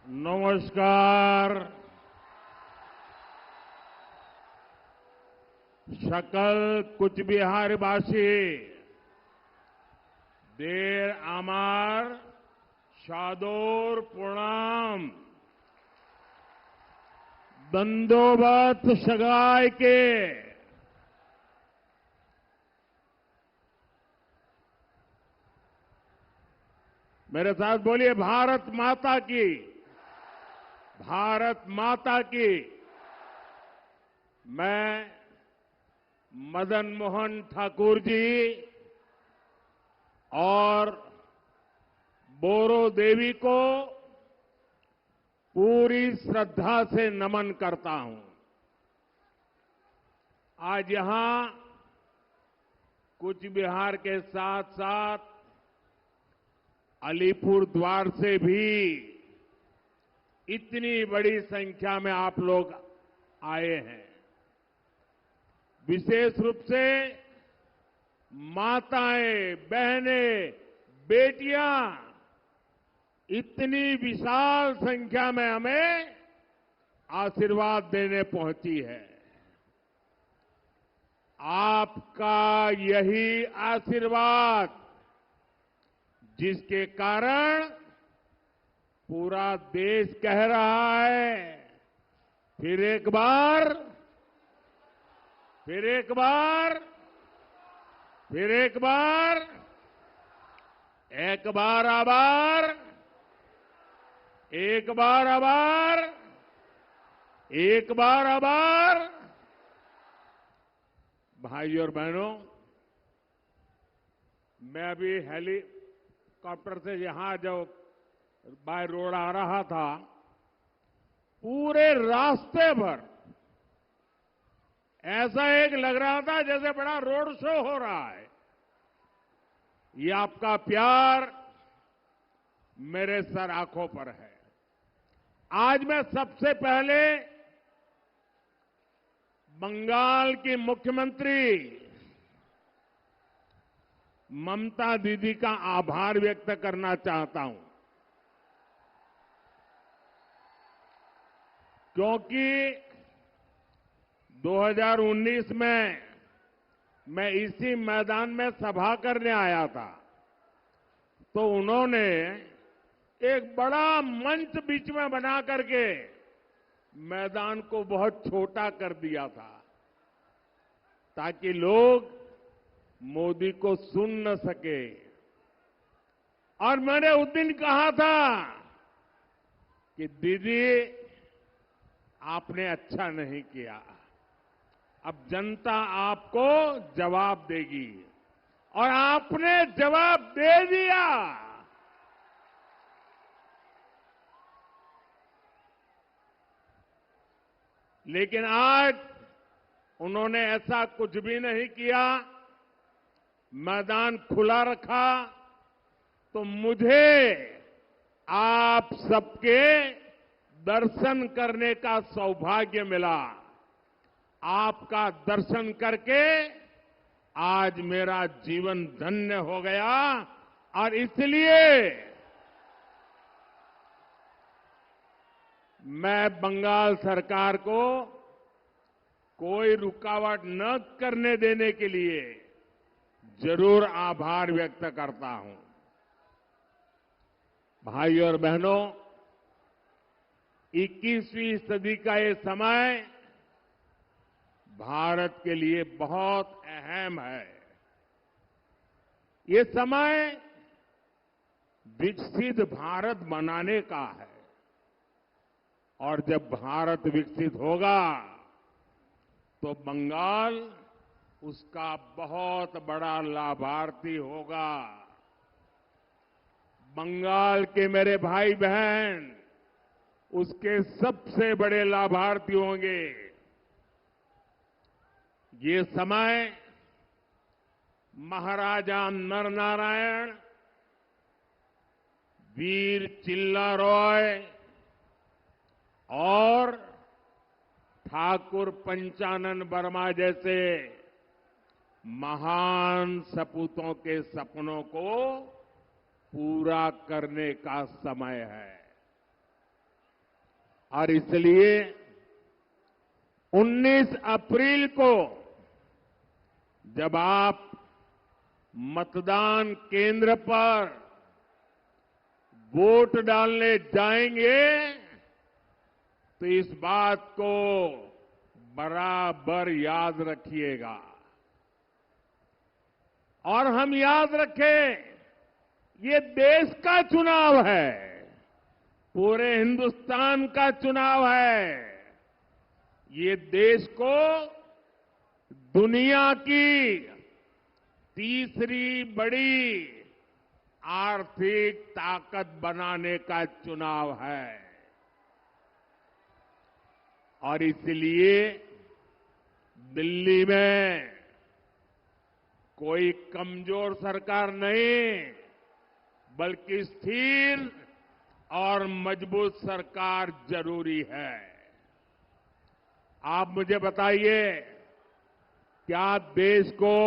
नमस्कार। सकल कुचबिहारवासी देर आमार सादर प्रणाम। दंडोवत सगाई के मेरे साथ बोलिए, भारत माता की, भारत माता की। मैं मदन मोहन ठाकुर जी और बोरो देवी को पूरी श्रद्धा से नमन करता हूं। आज यहां कुचबिहार के साथ साथ अलीपुर द्वार से भी इतनी बड़ी संख्या में आप लोग आए हैं। विशेष रूप से माताएं, बहनें, बेटियां इतनी विशाल संख्या में हमें आशीर्वाद देने पहुंची है। आपका यही आशीर्वाद जिसके कारण पूरा देश कह रहा है, फिर एक बार, फिर एक बार, फिर एक बार, एक बार आभार, एक बार आभार, एक बार आभार। भाइयों और बहनों, मैं अभी हेलीकॉप्टर से यहां जो बाय रोड आ रहा था, पूरे रास्ते भर ऐसा एक लग रहा था जैसे बड़ा रोड शो हो रहा है। ये आपका प्यार मेरे सर आंखों पर है। आज मैं सबसे पहले बंगाल की मुख्यमंत्री ममता दीदी का आभार व्यक्त करना चाहता हूं, क्योंकि 2019 में मैं इसी मैदान में सभा करने आया था, तो उन्होंने एक बड़ा मंच बीच में बना करके मैदान को बहुत छोटा कर दिया था, ताकि लोग मोदी को सुन न सके। और मैंने उस दिन कहा था कि दीदी, आपने अच्छा नहीं किया, अब जनता आपको जवाब देगी। और आपने जवाब दे दिया। लेकिन आज उन्होंने ऐसा कुछ भी नहीं किया, मैदान खुला रखा, तो मुझे आप सबके दर्शन करने का सौभाग्य मिला। आपका दर्शन करके आज मेरा जीवन धन्य हो गया। और इसलिए मैं बंगाल सरकार को कोई रुकावट न करने देने के लिए जरूर आभार व्यक्त करता हूं। भाइयों और बहनों, 21वीं सदी का ये समय भारत के लिए बहुत अहम है। ये समय विकसित भारत बनाने का है, और जब भारत विकसित होगा तो बंगाल उसका बहुत बड़ा लाभार्थी होगा। बंगाल के मेरे भाई बहन उसके सबसे बड़े लाभार्थी होंगे। ये समय महाराजा नरनारायण, वीर चिल्ला रॉय और ठाकुर पंचानन वर्मा जैसे महान सपूतों के सपनों को पूरा करने का समय है। और इसलिए 19 अप्रैल को जब आप मतदान केंद्र पर वोट डालने जाएंगे तो इस बात को बराबर याद रखिएगा और हम याद रखें, ये देश का चुनाव है, पूरे हिंदुस्तान का चुनाव है। ये देश को दुनिया की तीसरी बड़ी आर्थिक ताकत बनाने का चुनाव है और इसलिए दिल्ली में कोई कमजोर सरकार नहीं, बल्कि स्थिर और मजबूत सरकार जरूरी है। आप मुझे बताइए, क्या देश को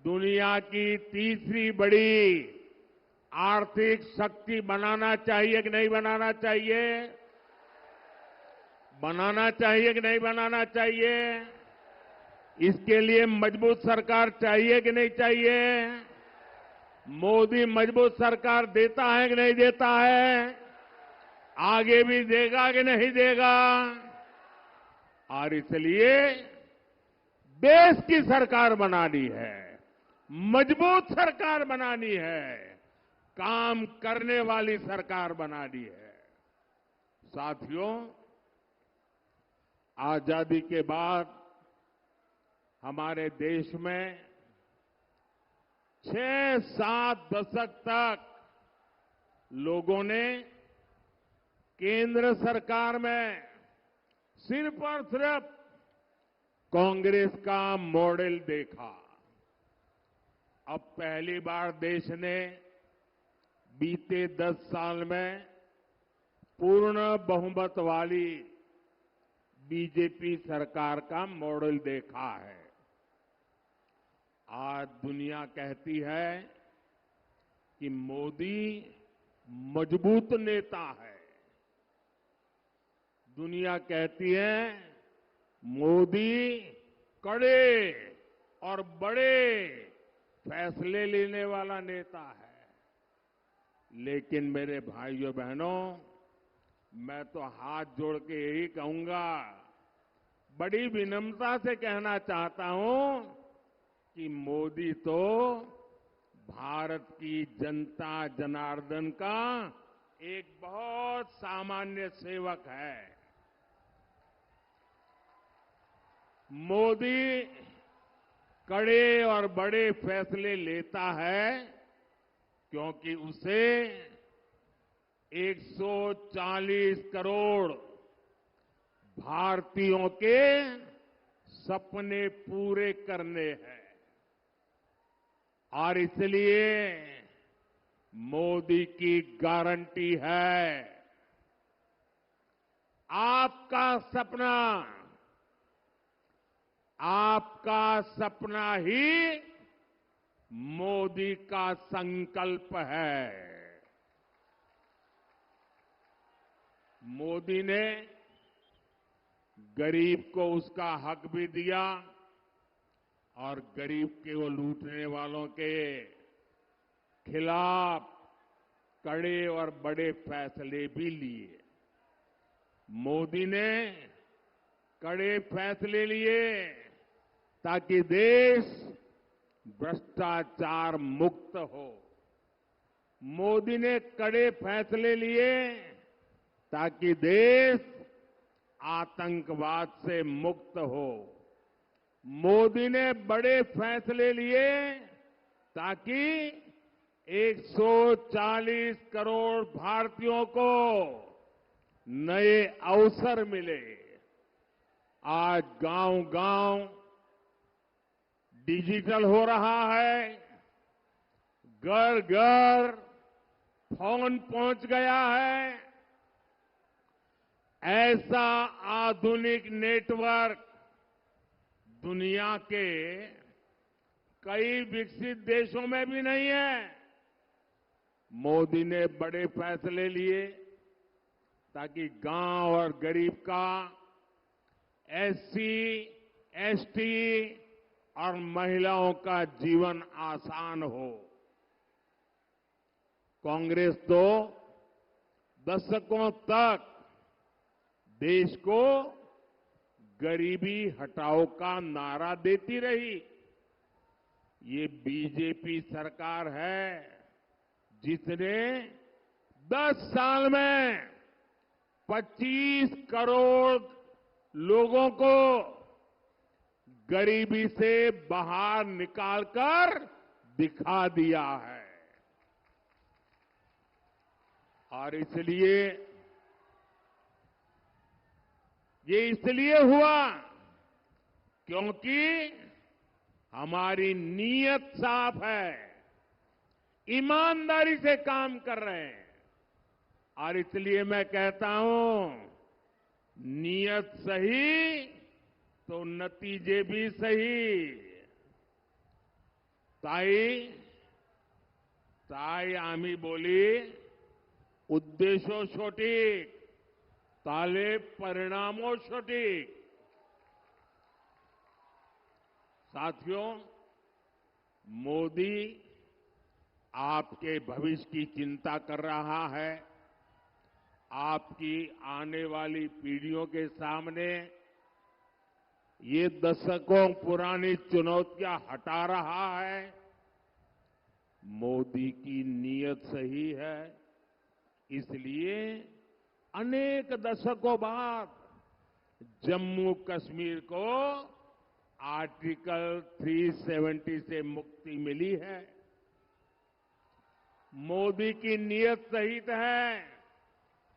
दुनिया की तीसरी बड़ी आर्थिक शक्ति बनाना चाहिए कि नहीं बनाना चाहिए? बनाना चाहिए कि नहीं बनाना चाहिए? इसके लिए मजबूत सरकार चाहिए कि नहीं चाहिए? मोदी मजबूत सरकार देता है कि नहीं देता है? आगे भी देगा कि नहीं देगा? और इसलिए देश की सरकार बनानी है, मजबूत सरकार बनानी है, काम करने वाली सरकार बनानी है। साथियों, आजादी के बाद हमारे देश में 6-7 दशक तक लोगों ने केंद्र सरकार में सिर्फ और सिर्फ कांग्रेस का मॉडल देखा। अब पहली बार देश ने बीते 10 साल में पूर्ण बहुमत वाली बीजेपी सरकार का मॉडल देखा है। आज दुनिया कहती है कि मोदी मजबूत नेता है। दुनिया कहती है मोदी कड़े और बड़े फैसले लेने वाला नेता है। लेकिन मेरे भाइयों बहनों, मैं तो हाथ जोड़ के यही कहूंगा, बड़ी विनम्रता से कहना चाहता हूं कि मोदी तो भारत की जनता जनार्दन का एक बहुत सामान्य सेवक है। मोदी कड़े और बड़े फैसले लेता है क्योंकि उसे 140 करोड़ भारतीयों के सपने पूरे करने हैं और इसलिए मोदी की गारंटी है, आपका सपना ही मोदी का संकल्प है। मोदी ने गरीब को उसका हक भी दिया और गरीब के वो लूटने वालों के खिलाफ कड़े और बड़े फैसले भी लिए। मोदी ने कड़े फैसले लिए ताकि देश भ्रष्टाचार मुक्त हो। मोदी ने कड़े फैसले लिए ताकि देश आतंकवाद से मुक्त हो। मोदी ने बड़े फैसले लिए ताकि 140 करोड़ भारतीयों को नए अवसर मिले। आज गांव-गांव डिजिटल हो रहा है, घर-घर फोन पहुंच गया है। ऐसा आधुनिक नेटवर्क दुनिया के कई विकसित देशों में भी नहीं है। मोदी ने बड़े फैसले लिए ताकि गांव और गरीब का, एससी, एसटी और महिलाओं का जीवन आसान हो। कांग्रेस तो दशकों तक देश को गरीबी हटाओ का नारा देती रही। ये बीजेपी सरकार है जिसने 10 साल में 25 करोड़ लोगों को गरीबी से बाहर निकालकर दिखा दिया है। और ये इसलिए हुआ क्योंकि हमारी नीयत साफ है, ईमानदारी से काम कर रहे हैं। और इसलिए मैं कहता हूं, नीयत सही तो नतीजे भी सही। ताई आम्ही बोली, उद्देशो सटीक, ताले परिणामों सटीक। साथियों, मोदी आपके भविष्य की चिंता कर रहा है। आपकी आने वाली पीढ़ियों के सामने ये दशकों पुरानी चुनौतियां हटा रहा है। मोदी की नीयत सही है, इसलिए अनेक दशकों बाद जम्मू कश्मीर को आर्टिकल 370 से मुक्ति मिली है। मोदी की नीयत सही है,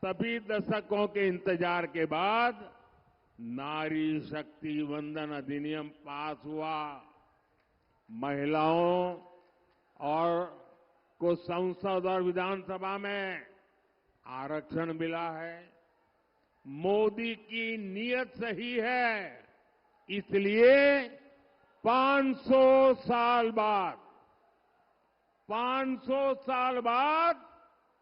तभी दशकों के इंतजार के बाद नारी शक्ति वंदन अधिनियम पास हुआ। महिलाओं और को संसद और विधानसभा में आरक्षण मिला है। मोदी की नीयत सही है, इसलिए 500 साल बाद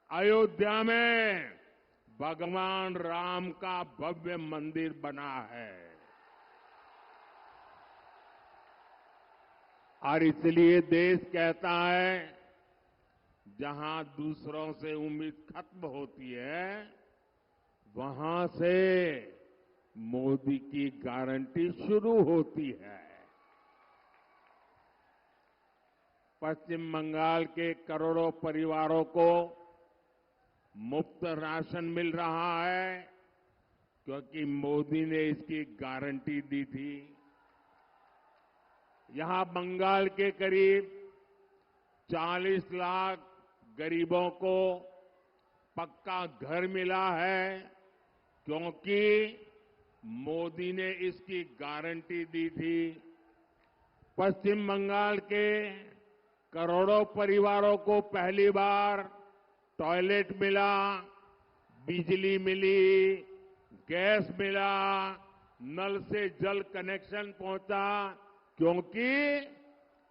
अयोध्या में भगवान राम का भव्य मंदिर बना है। और इसलिए देश कहता है, जहां दूसरों से उम्मीद खत्म होती है, वहां से मोदी की गारंटी शुरू होती है। पश्चिम बंगाल के करोड़ों परिवारों को मुफ्त राशन मिल रहा है क्योंकि मोदी ने इसकी गारंटी दी थी। यहां बंगाल के करीब 40 लाख गरीबों को पक्का घर मिला है क्योंकि मोदी ने इसकी गारंटी दी थी। पश्चिम बंगाल के करोड़ों परिवारों को पहली बार टॉयलेट मिला, बिजली मिली, गैस मिला, नल से जल कनेक्शन पहुंचा क्योंकि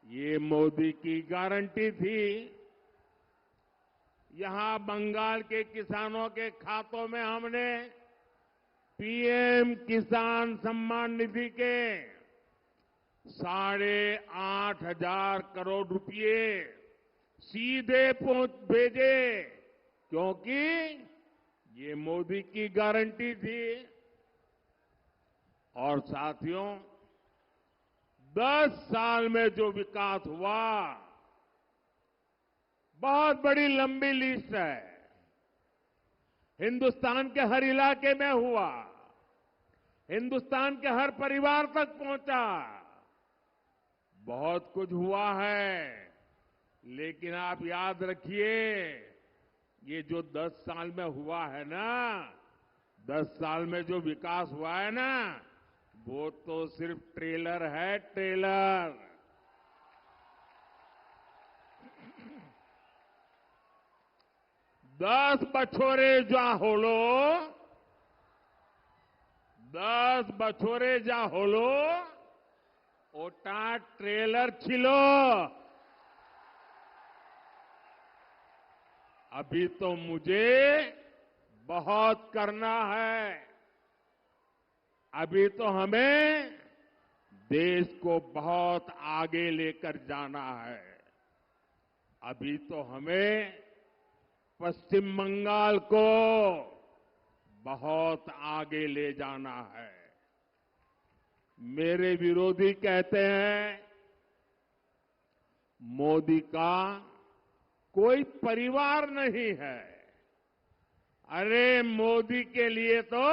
ये मोदी की गारंटी थी। यहां बंगाल के किसानों के खातों में हमने पीएम किसान सम्मान निधि के 8,500 करोड़ रुपए सीधे भेजे क्योंकि ये मोदी की गारंटी थी। और साथियों, 10 साल में जो विकास हुआ, बहुत बड़ी लंबी लिस्ट है। हिंदुस्तान के हर इलाके में हुआ, हिंदुस्तान के हर परिवार तक पहुंचा। बहुत कुछ हुआ है, लेकिन आप याद रखिए, ये जो 10 साल में हुआ है ना, 10 साल में जो विकास हुआ है ना, वो तो सिर्फ ट्रेलर है, ट्रेलर। दस बछोरे जा होलो ओटा ट्रेलर छिलो। अभी तो मुझे बहुत करना है। अभी तो हमें देश को बहुत आगे लेकर जाना है। अभी तो हमें पश्चिम बंगाल को बहुत आगे ले जाना है। मेरे विरोधी कहते हैं मोदी का कोई परिवार नहीं है। अरे मोदी के लिए तो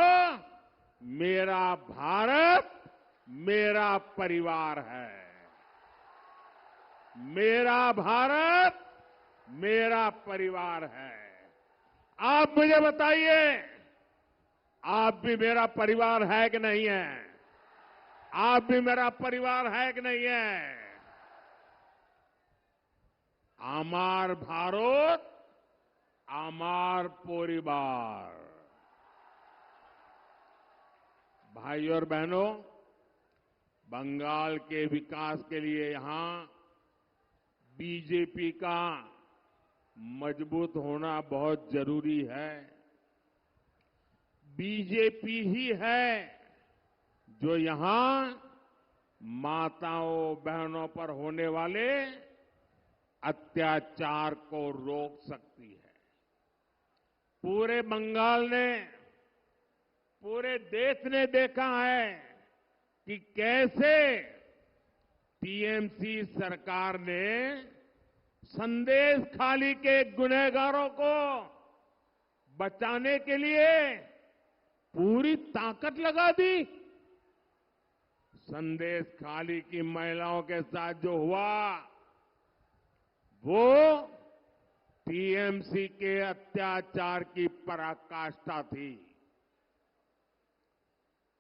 मेरा भारत मेरा परिवार है। मेरा भारत मेरा परिवार है। आप मुझे बताइए, आप भी मेरा परिवार है कि नहीं है? आप भी मेरा परिवार है कि नहीं है? आमार भारत आमार परिवार। भाइयों और बहनों, बंगाल के विकास के लिए यहां बीजेपी का मजबूत होना बहुत जरूरी है। बीजेपी ही है जो यहां माताओं बहनों पर होने वाले अत्याचार को रोक सकती है। पूरे बंगाल ने, पूरे देश ने देखा है कि कैसे टीएमसी सरकार ने संदेश खाली के गुनहगारों को बचाने के लिए पूरी ताकत लगा दी। संदेश खाली की महिलाओं के साथ जो हुआ वो टीएमसी के अत्याचार की पराकाष्ठा थी।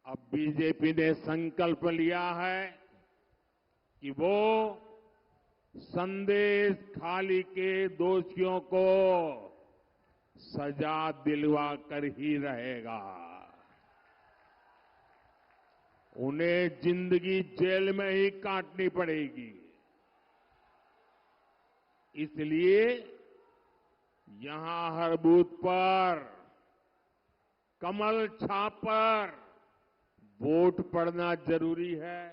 अब बीजेपी ने संकल्प लिया है कि वो संदेश खाली के दोषियों को सजा दिलवा कर ही रहेगा। उन्हें जिंदगी जेल में ही काटनी पड़ेगी। इसलिए यहां हर बूथ पर कमल छाप पर वोट पड़ना जरूरी है।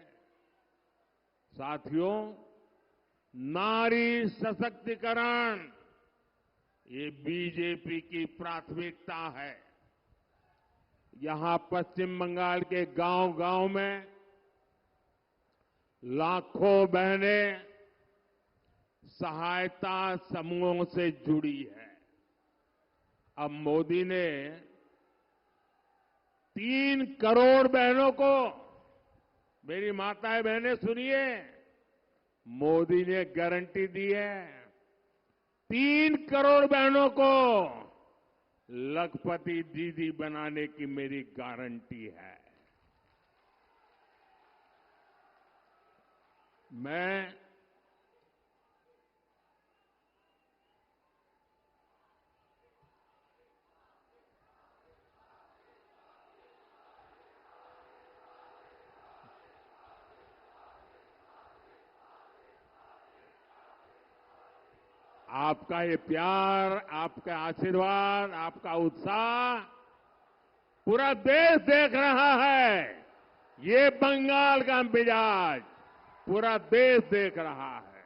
साथियों, नारी सशक्तिकरण ये बीजेपी की प्राथमिकता है। यहां पश्चिम बंगाल के गांव-गांव में लाखों बहनें सहायता समूहों से जुड़ी है। अब मोदी ने 3 करोड़ बहनों को, मेरी माताएं बहनें सुनिए, मोदी ने गारंटी दी है 3 करोड़ बहनों को लखपति दीदी बनाने की मेरी गारंटी है। मैं आपका ये प्यार, आपका आशीर्वाद, आपका उत्साह पूरा देश देख रहा है। ये बंगाल का मिजाज पूरा देश देख रहा है।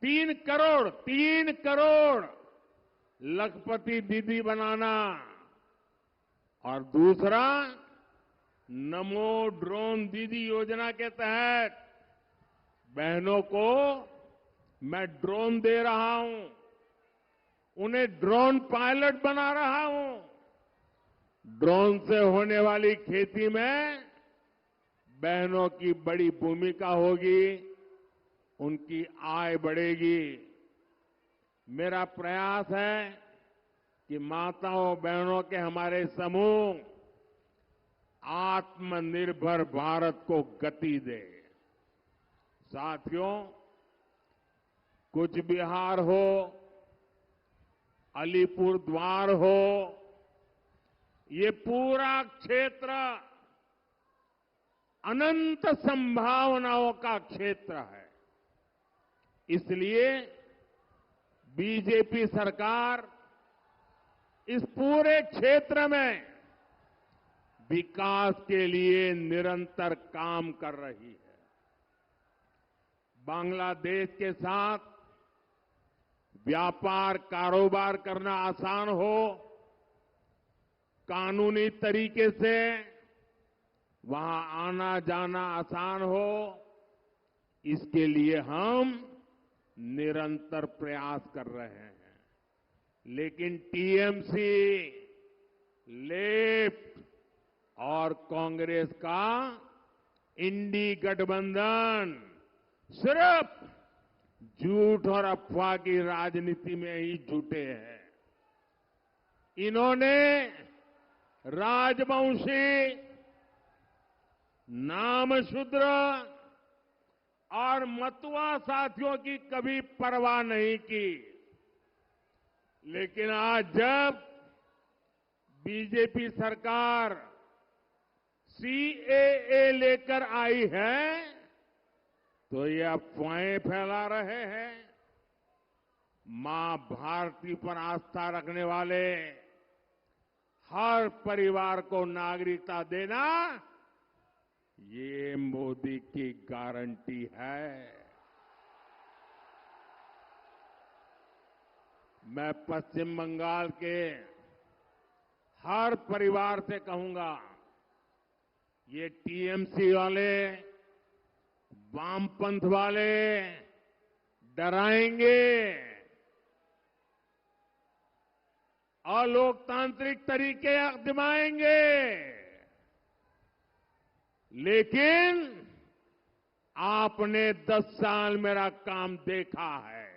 तीन करोड़ लखपति दीदी बनाना और दूसरा नमो ड्रोन दीदी योजना के तहत बहनों को मैं ड्रोन दे रहा हूं, उन्हें ड्रोन पायलट बना रहा हूं। ड्रोन से होने वाली खेती में बहनों की बड़ी भूमिका होगी, उनकी आय बढ़ेगी। मेरा प्रयास है कि माताओं बहनों के हमारे समूह आत्मनिर्भर भारत को गति दे। साथियों, कुछ बिहार हो, अलीपुर द्वार हो, ये पूरा क्षेत्र अनंत संभावनाओं का क्षेत्र है। इसलिए बीजेपी सरकार इस पूरे क्षेत्र में विकास के लिए निरंतर काम कर रही है। बांग्लादेश के साथ व्यापार कारोबार करना आसान हो, कानूनी तरीके से वहां आना जाना आसान हो, इसके लिए हम निरंतर प्रयास कर रहे हैं। लेकिन टीएमसी, लेफ्ट और कांग्रेस का इंडी गठबंधन सिर्फ झूठ और अफवाह की राजनीति में ही जुटे हैं। इन्होंने राजवंशी, नामशूद्र और मतुआ साथियों की कभी परवाह नहीं की। लेकिन आज जब बीजेपी सरकार सीएए लेकर आई है तो ये अफवाहें फैला रहे हैं। मां भारती पर आस्था रखने वाले हर परिवार को नागरिकता देना ये मोदी की गारंटी है। मैं पश्चिम बंगाल के हर परिवार से कहूंगा, ये टीएमसी वाले, वामपंथ वाले डराएंगे, अलोकतांत्रिक तरीके आजमाएंगे, लेकिन आपने 10 साल मेरा काम देखा है।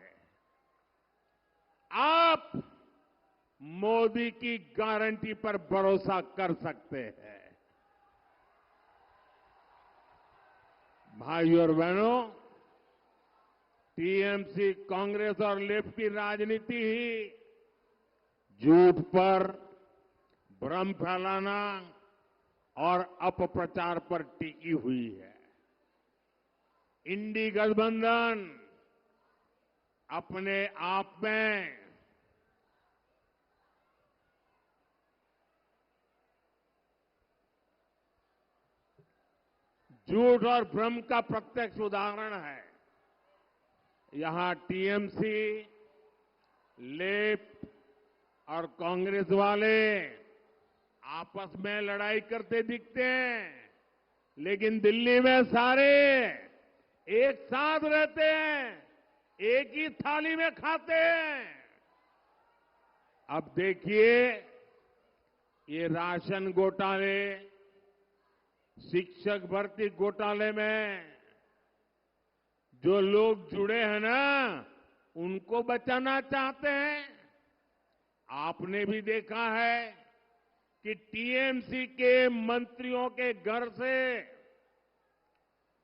आप मोदी की गारंटी पर भरोसा कर सकते हैं। भाइयों और बहनों, टीएमसी, कांग्रेस और लेफ्ट की राजनीति ही झूठ पर, भ्रम फैलाना और अपप्रचार पर टिकी हुई है। इंडी गठबंधन अपने आप में झूठ और भ्रम का प्रत्यक्ष उदाहरण है। यहां टीएमसी, लेफ्ट और कांग्रेस वाले आपस में लड़ाई करते दिखते हैं, लेकिन दिल्ली में सारे एक साथ रहते हैं, एक ही थाली में खाते हैं। अब देखिए, ये राशन घोटाले, शिक्षक भर्ती घोटाले में जो लोग जुड़े हैं ना, उनको बचाना चाहते हैं। आपने भी देखा है कि टीएमसी के मंत्रियों के घर से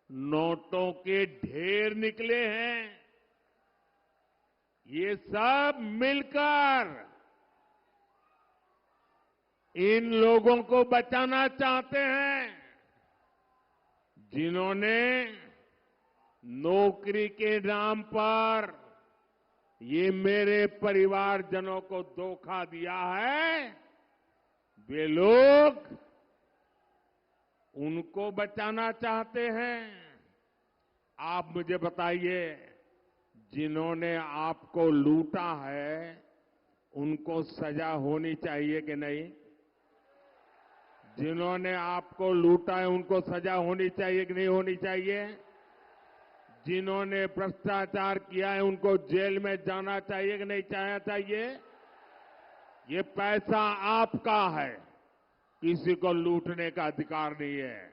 नोटों के ढेर निकले हैं। ये सब मिलकर इन लोगों को बचाना चाहते हैं, जिन्होंने नौकरी के नाम पर ये मेरे परिवारजनों को धोखा दिया है। वे लोग उनको बचाना चाहते हैं। आप मुझे बताइए, जिन्होंने आपको लूटा है उनको सजा होनी चाहिए कि नहीं? जिन्होंने आपको लूटा है उनको सजा होनी चाहिए कि नहीं होनी चाहिए? जिन्होंने भ्रष्टाचार किया है उनको जेल में जाना चाहिए कि नहीं जाना चाहिए? ये पैसा आपका है, किसी को लूटने का अधिकार नहीं है।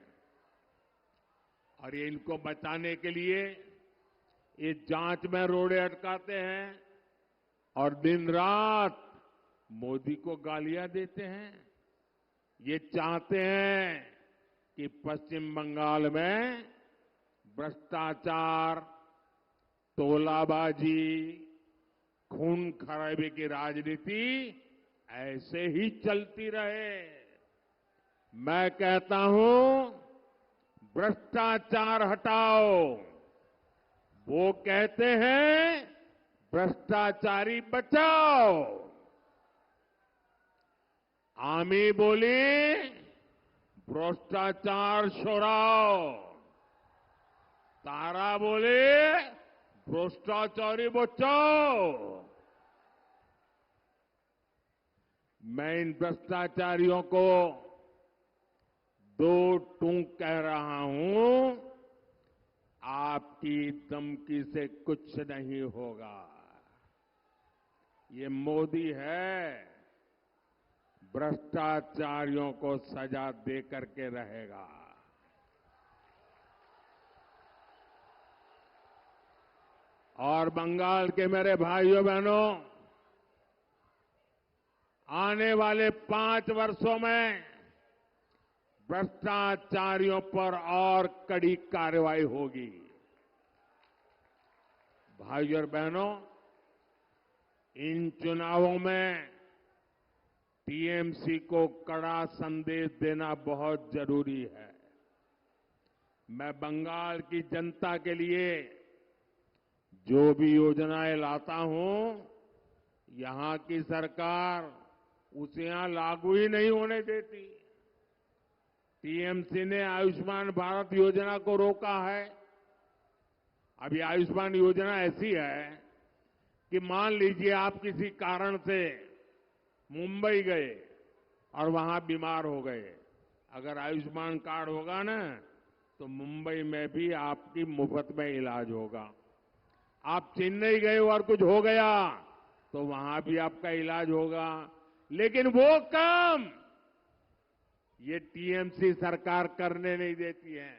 और ये इनको बचाने के लिए ये जांच में रोड़े अटकाते हैं और दिन रात मोदी को गालियां देते हैं। ये चाहते हैं कि पश्चिम बंगाल में भ्रष्टाचार, तोलाबाजी, खून खराबे की राजनीति ऐसे ही चलती रहे। मैं कहता हूं, भ्रष्टाचार हटाओ, वो कहते हैं भ्रष्टाचारी बचाओ। आमी बोली भ्रष्टाचार छोड़ाओ, तारा बोले भ्रष्टाचारी बचाओ। मैं इन भ्रष्टाचारियों को दो टूक कह रहा हूं, आपकी धमकी से कुछ नहीं होगा। ये मोदी है, भ्रष्टाचारियों को सजा दे करके रहेगा। और बंगाल के मेरे भाइयों बहनों, आने वाले 5 वर्षों में भ्रष्टाचारियों पर और कड़ी कार्रवाई होगी। भाइयों और बहनों, इन चुनावों में टीएमसी को कड़ा संदेश देना बहुत जरूरी है। मैं बंगाल की जनता के लिए जो भी योजनाएं लाता हूं, यहां की सरकार उसे यहां लागू ही नहीं होने देती। टीएमसी ने आयुष्मान भारत योजना को रोका है। अभी आयुष्मान योजना ऐसी है कि मान लीजिए आप किसी कारण से मुंबई गए और वहां बीमार हो गए, अगर आयुष्मान कार्ड होगा ना, तो मुंबई में भी आपकी मुफ्त में इलाज होगा। आप चेन्नई गए और कुछ हो गया तो वहां भी आपका इलाज होगा। लेकिन वो काम ये टीएमसी सरकार करने नहीं देती है।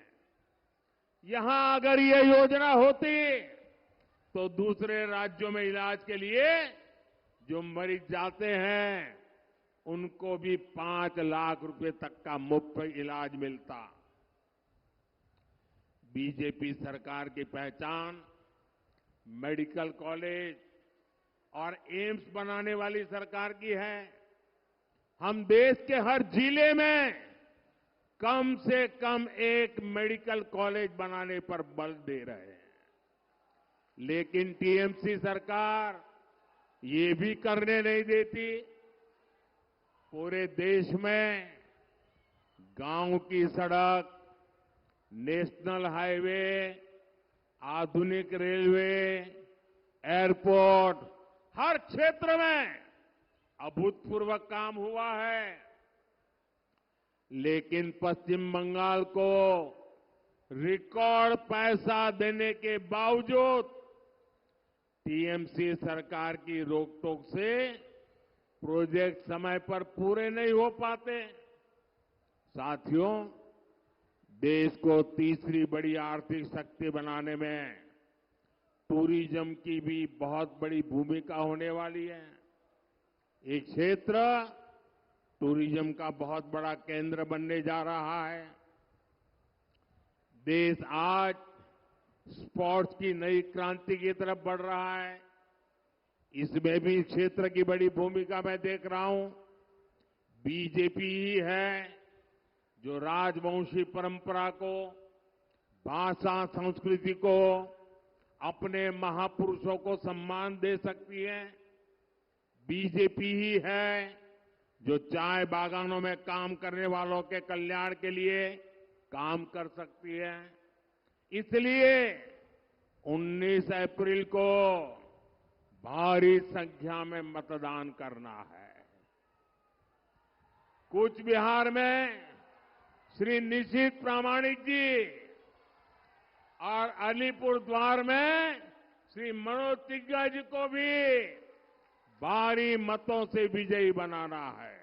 यहां अगर ये योजना होती तो दूसरे राज्यों में इलाज के लिए जो मरीज जाते हैं उनको भी 5 लाख रुपए तक का मुफ्त इलाज मिलता। बीजेपी सरकार की पहचान मेडिकल कॉलेज और एम्स बनाने वाली सरकार की है। हम देश के हर जिले में कम से कम एक मेडिकल कॉलेज बनाने पर बल दे रहे हैं। लेकिन टीएमसी सरकार ये भी करने नहीं देती। पूरे देश में गांव की सड़क, नेशनल हाईवे, आधुनिक रेलवे, एयरपोर्ट, हर क्षेत्र में अभूतपूर्व काम हुआ है। लेकिन पश्चिम बंगाल को रिकॉर्ड पैसा देने के बावजूद टीएमसी सरकार की रोकटोक से प्रोजेक्ट समय पर पूरे नहीं हो पाते। साथियों, देश को तीसरी बड़ी आर्थिक शक्ति बनाने में टूरिज्म की भी बहुत बड़ी भूमिका होने वाली है। ये क्षेत्र टूरिज्म का बहुत बड़ा केंद्र बनने जा रहा है। देश आज स्पोर्ट्स की नई क्रांति की तरफ बढ़ रहा है। इसमें भी क्षेत्र की बड़ी भूमिका मैं देख रहा हूं। बीजेपी ही है जो राजवंशी परंपरा को, भाषा, संस्कृति को, अपने महापुरुषों को सम्मान दे सकती है। बीजेपी ही है जो चाय बागानों में काम करने वालों के कल्याण के लिए काम कर सकती है। इसलिए 19 अप्रैल को भारी संख्या में मतदान करना है। कूच बिहार में श्री निशित प्रामाणिक जी और अलीपुरद्वार में श्री मनोज तिग्गा जी को भी भारी मतों से विजयी बनाना है।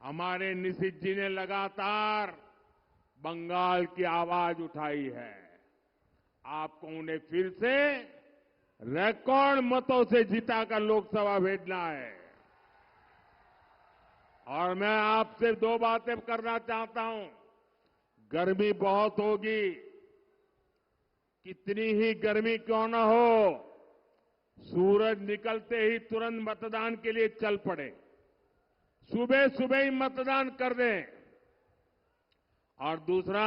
हमारे निशित जी ने लगातार बंगाल की आवाज उठाई है। आपको उन्हें फिर से रिकॉर्ड मतों से जिताकर लोकसभा भेजना है। और मैं आपसे 2 बातें करना चाहता हूं। गर्मी बहुत होगी, कितनी ही गर्मी क्यों न हो, सूरज निकलते ही तुरंत मतदान के लिए चल पड़े। सुबह सुबह ही मतदान कर दें। और दूसरा,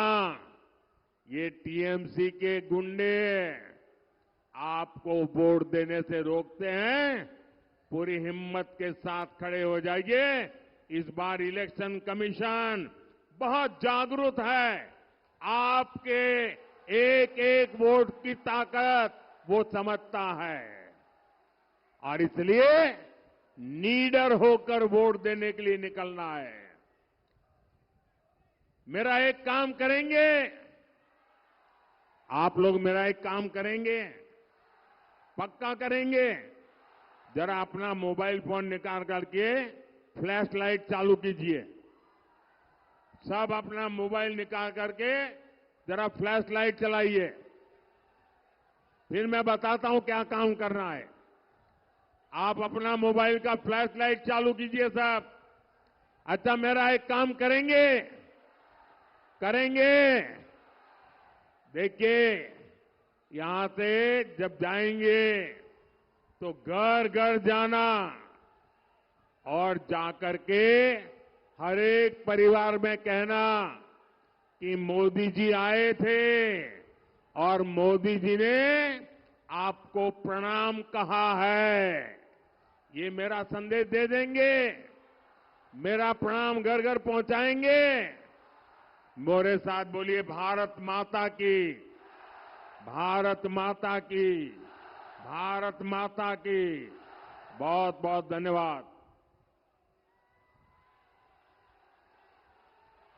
ये टीएमसी के गुंडे आपको वोट देने से रोकते हैं। पूरी हिम्मत के साथ खड़े हो जाइए। इस बार इलेक्शन कमीशन बहुत जागरूक है। आपके एक एक वोट की ताकत वो समझता है और इसलिए नीडर होकर वोट देने के लिए निकलना है। मेरा एक काम करेंगे, आप लोग मेरा एक काम करेंगे, पक्का करेंगे। जरा अपना मोबाइल फोन निकाल करके फ्लैश लाइट चालू कीजिए। सब अपना मोबाइल निकाल करके जरा फ्लैश लाइट चलाइए। फिर मैं बताता हूं क्या काम करना है। आप अपना मोबाइल का फ्लैश लाइट चालू कीजिए सब। अच्छा, मेरा एक काम करेंगे, देखिए यहां से जब जाएंगे तो घर घर जाना और जाकर के हर एक परिवार में कहना कि मोदी जी आए थे और मोदी जी ने आपको प्रणाम कहा है। ये मेरा संदेश दे देंगे, मेरा प्रणाम घर घर पहुंचाएंगे। मोरे साथ बोलिए, भारत माता की, भारत माता की, भारत माता की। बहुत बहुत धन्यवाद।